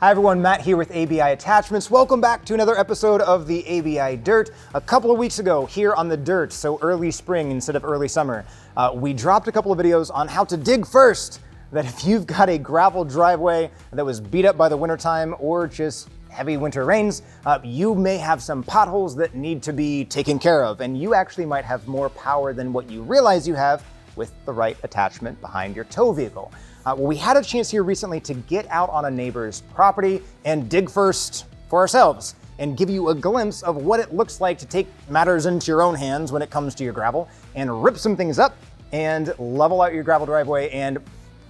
Hi everyone, Matt here with ABI Attachments. Welcome back to another episode of the ABI Dirt. A couple of weeks ago here on the Dirt, so early spring instead of early summer, we dropped a couple of videos on how to dig first. That if you've got a gravel driveway that was beat up by the wintertime or just heavy winter rains, you may have some potholes that need to be taken care of, and you actually might have more power than what you realize you have with the right attachment behind your tow vehicle. Well, we had a chance here recently to get out on a neighbor's property and dig first for ourselves and give you a glimpse of what it looks like to take matters into your own hands when it comes to your gravel and rip some things up and level out your gravel driveway and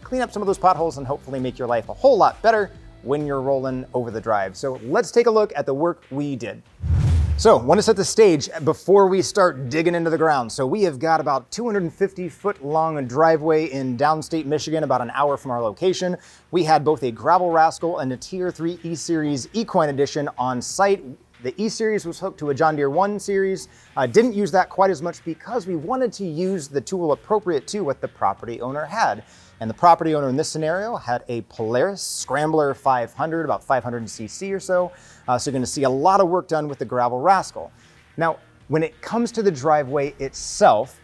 clean up some of those potholes and hopefully make your life a whole lot better when you're rolling over the drive. So let's take a look at the work we did. So I want to set the stage before we start digging into the ground. So we have got about 250-foot long driveway in downstate Michigan, about an hour from our location. We had both a gravel Rascal and a Tier 3 E-Series Equine Edition on site. The E-Series was hooked to a John Deere 1 Series. Didn't use that quite as much because we wanted to use the tool appropriate to what the property owner had. And the property owner in this scenario had a Polaris Scrambler 500, about 500 cc or so. So you're gonna see a lot of work done with the gravel Rascal. Now, when it comes to the driveway itself,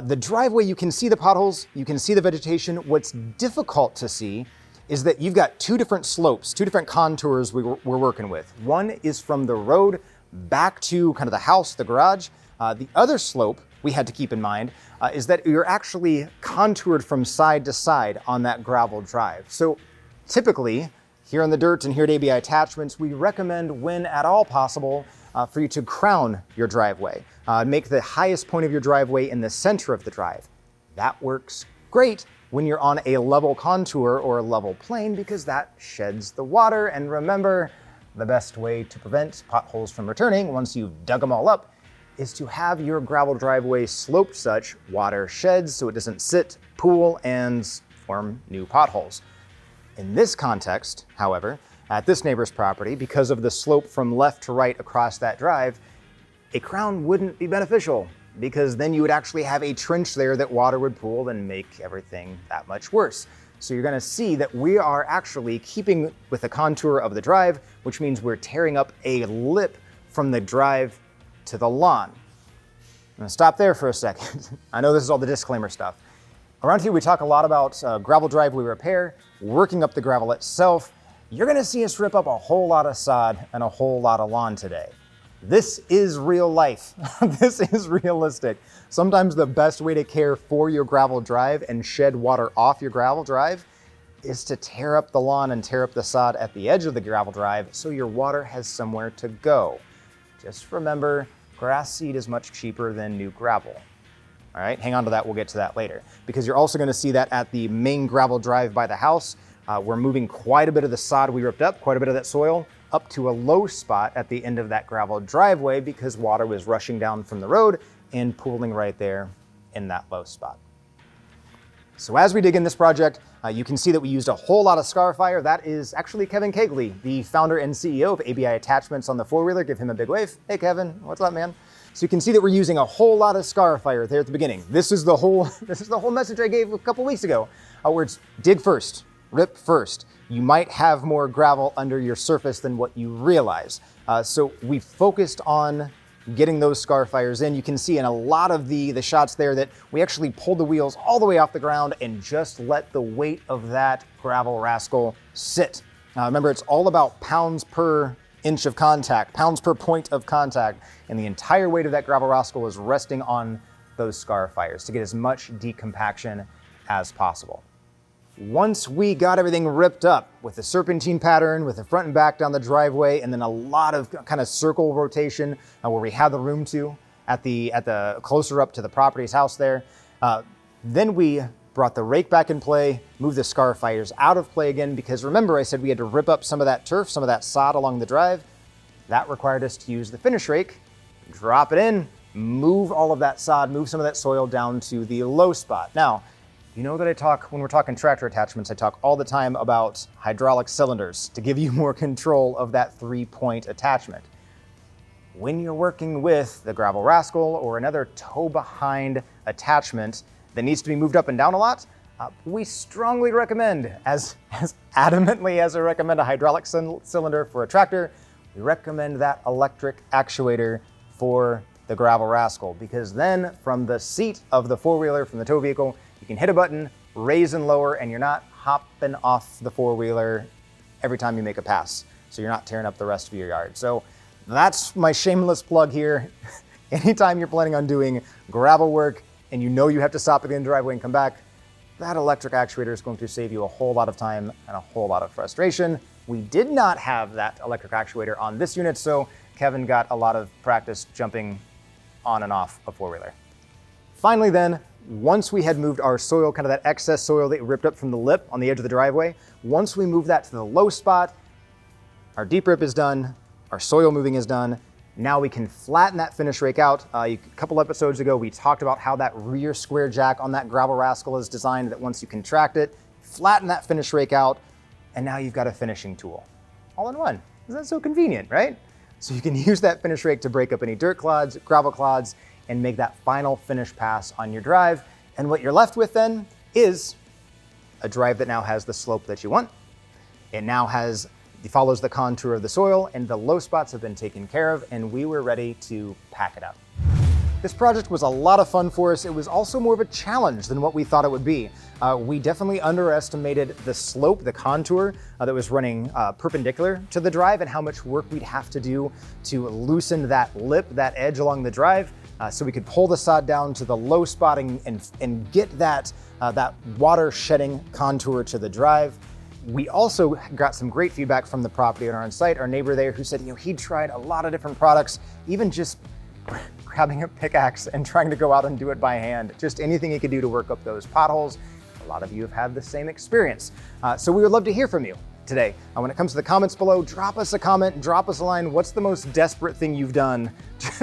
the driveway, you can see the potholes, you can see the vegetation. What's difficult to see is that you've got two different slopes, two different contours we're working with. One is from the road back to kind of the house, the garage. The other slope we had to keep in mind is that you're actually contoured from side to side on that gravel drive. So typically, here on the Dirt and here at ABI Attachments, we recommend, when at all possible, for you to crown your driveway. Make the highest point of your driveway in the center of the drive. That works great when you're on a level contour or a level plane because that sheds the water. And remember, the best way to prevent potholes from returning once you've dug them all up is to have your gravel driveway sloped such water sheds so it doesn't sit, pool, and form new potholes. In this context, however, at this neighbor's property, because of the slope from left to right across that drive, a crown wouldn't be beneficial because then you would actually have a trench there that water would pool and make everything that much worse. So you're gonna see that we are actually keeping with the contour of the drive, which means we're tearing up a lip from the drive to the lawn. I'm gonna stop there for a second. I know this is all the disclaimer stuff. Around here we talk a lot about gravel driveway repair, working up the gravel itself. You're gonna see us rip up a whole lot of sod and a whole lot of lawn today. This is real life. This is realistic. Sometimes the best way to care for your gravel drive and shed water off your gravel drive is to tear up the lawn and tear up the sod at the edge of the gravel drive so your water has somewhere to go. Just remember, grass seed is much cheaper than new gravel. All right, hang on to that, we'll get to that later. Because you're also gonna see that at the main gravel drive by the house, we're moving quite a bit of the sod we ripped up, quite a bit of that soil, up to a low spot at the end of that gravel driveway because water was rushing down from the road and pooling right there in that low spot. So as we dig in this project, you can see that we used a whole lot of Scarfire. That is actually Kevin Kegley, the founder and CEO of ABI Attachments on the four-wheeler. Give him a big wave. Hey Kevin, what's up, man? So you can see that we're using a whole lot of Scarfire there at the beginning. This is the whole message I gave a couple weeks ago, where it's dig first, rip first. You might have more gravel under your surface than what you realize. So we focused on getting those Scarfires in. You can see in a lot of the shots there that we actually pulled the wheels all the way off the ground and just let the weight of that gravel Rascal sit. Remember, it's all about pounds per inch of contact, pounds per point of contact, and the entire weight of that gravel Rascal is resting on those Scarfires to get as much decompaction as possible. Once we got everything ripped up with the serpentine pattern, with the front and back down the driveway, and then a lot of kind of circle rotation where we had the room to at the closer up to the property's house there, then we brought the rake back in play, moved the Scarfires out of play again, because remember I said we had to rip up some of that turf, some of that sod along the drive. That required us to use the finish rake, drop it in, move all of that sod, move some of that soil down to the low spot. Now, you know that when we're talking tractor attachments, I talk all the time about hydraulic cylinders to give you more control of that 3-point attachment. When you're working with the gravel Rascal or another tow behind attachment that needs to be moved up and down a lot, We strongly recommend, as adamantly as I recommend a hydraulic cylinder for a tractor, we recommend that electric actuator for the gravel Rascal, because then from the seat of the four-wheeler, from the tow vehicle, you can hit a button, raise and lower, and you're not hopping off the four-wheeler every time you make a pass. So you're not tearing up the rest of your yard. So that's my shameless plug here. Anytime you're planning on doing gravel work and you know you have to stop at the end of the driveway and come back, that electric actuator is going to save you a whole lot of time and a whole lot of frustration. We did not have that electric actuator on this unit, so Kevin got a lot of practice jumping on and off a four-wheeler. Finally then, once we had moved our soil, kind of that excess soil that ripped up from the lip on the edge of the driveway, once we moved that to the low spot, our deep rip is done, our soil moving is done. Now we can flatten that finish rake out. A couple episodes ago, we talked about how that rear square jack on that gravel Rascal is designed that once you contract it, flatten that finish rake out, and now you've got a finishing tool. All in one. Isn't that so convenient, right? So you can use that finish rake to break up any dirt clods, gravel clods, and make that final finish pass on your drive. And what you're left with then is a drive that now has the slope that you want. It now follows the contour of the soil, and the low spots have been taken care of, and we were ready to pack it up. This project was a lot of fun for us. It was also more of a challenge than what we thought it would be. We definitely underestimated the slope, the contour that was running perpendicular to the drive, and how much work we'd have to do to loosen that lip, that edge along the drive, so we could pull the sod down to the low spotting and get that water shedding contour to the drive. We also got some great feedback from the property owner on site, our neighbor there, who said, he'd tried a lot of different products, even just grabbing a pickaxe and trying to go out and do it by hand, just anything he could do to work up those potholes. A lot of you have had the same experience. So we would love to hear from you today. When it comes to the comments below, drop us a comment, drop us a line. What's the most desperate thing you've done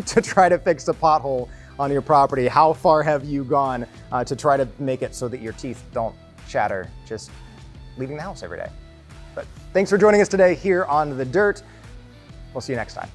to try to fix a pothole on your property? How far have you gone to try to make it so that your teeth don't chatter just leaving the house every day? But thanks for joining us today here on The Dirt. We'll see you next time.